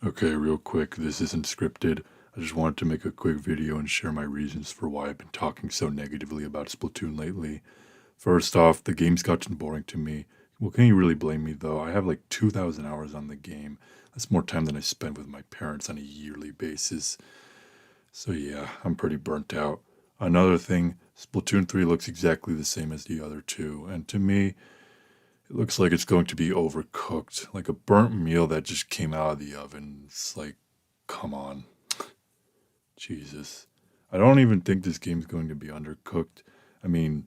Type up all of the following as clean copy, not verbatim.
Okay, real quick, this isn't scripted. I just wanted to make a quick video and share my reasons for why I've been talking so negatively about Splatoon lately. First off, the game's gotten boring to me. Well, can you really blame me though? I have like 2,000 hours on the game. That's more time than I spend with my parents on a yearly basis. So yeah, I'm pretty burnt out. Another thing, Splatoon 3 looks exactly the same as the other two, and to me, it looks like it's going to be overcooked, like a burnt meal that just came out of the oven. It's like, come on. Jesus. I don't even think this game's going to be undercooked. I mean,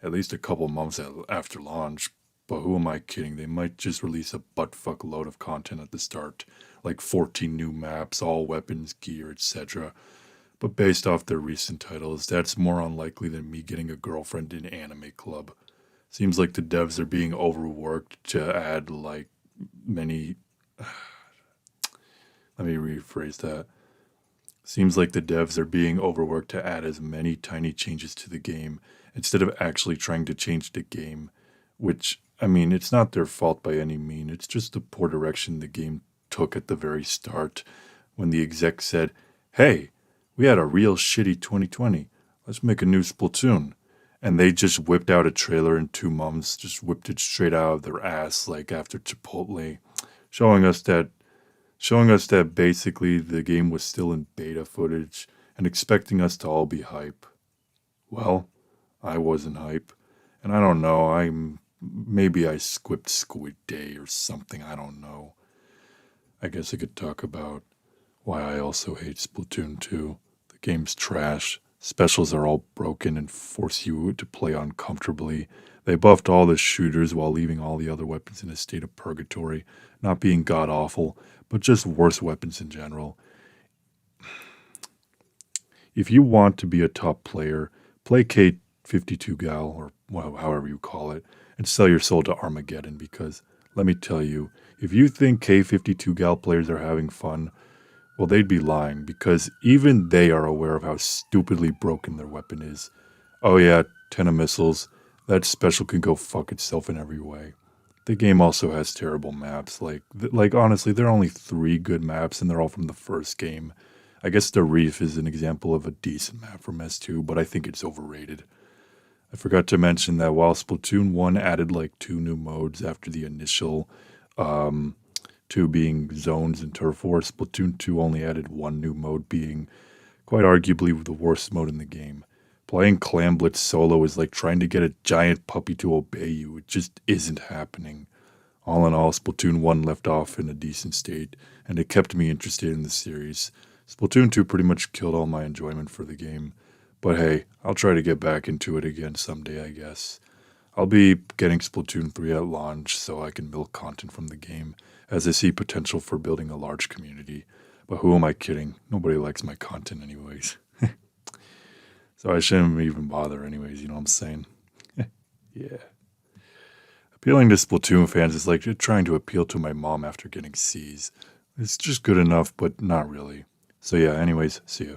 at least a couple months after launch. But who am I kidding? They might just release a buttfuck load of content at the start, like 14 new maps, all weapons, gear, etc. But based off their recent titles, that's more unlikely than me getting a girlfriend in Anime Club. Seems like the devs are being overworked to add like many. Let me rephrase that. Seems like the devs are being overworked to add as many tiny changes to the game instead of actually trying to change the game, which, I mean, it's not their fault by any mean. It's just the poor direction the game took at the very start when the exec said, "Hey, we had a real shitty 2020. Let's make a new Splatoon." And they just whipped out a trailer in 2 months, just whipped it straight out of their ass like after Chipotle, showing us that showing us that basically the game was still in beta footage and expecting us to all be hype. Well, I wasn't hype. And I don't know, maybe I skipped Squid Day or something, I don't know. I guess I could talk about why I also hate Splatoon 2. The game's trash. Specials are all broken and force you to play uncomfortably. They buffed all the shooters while leaving all the other weapons in a state of purgatory, not being god awful, but just worse weapons in general. If you want to be a top player, play K52 Gal, or however you call it, and sell your soul to Armageddon because, let me tell you, if you think K52 Gal players are having fun, well, they'd be lying because even they are aware of how stupidly broken their weapon is. Oh yeah, 10 of missiles. That special can go fuck itself in every way. The game also has terrible maps. Like honestly, there are only 3 good maps and they're all from the first game. I guess the Reef is an example of a decent map from S2, but I think it's overrated. I forgot to mention that while Splatoon 1 added like 2 new modes after the initial 2 being zones and turf war, Splatoon 2 only added 1 new mode being quite arguably the worst mode in the game. Playing Clam Blitz solo is like trying to get a giant puppy to obey you. It just isn't happening. All in all, Splatoon 1 left off in a decent state, and it kept me interested in the series. Splatoon 2 pretty much killed all my enjoyment for the game. But hey, I'll try to get back into it again someday, I guess. I'll be getting Splatoon 3 at launch so I can milk content from the game, as I see potential for building a large community. But who am I kidding? Nobody likes my content anyways. So I shouldn't even bother anyways, you know what I'm saying? Yeah. Appealing to Splatoon fans is like trying to appeal to my mom after getting C's. It's just good enough, but not really. So yeah, anyways, see ya.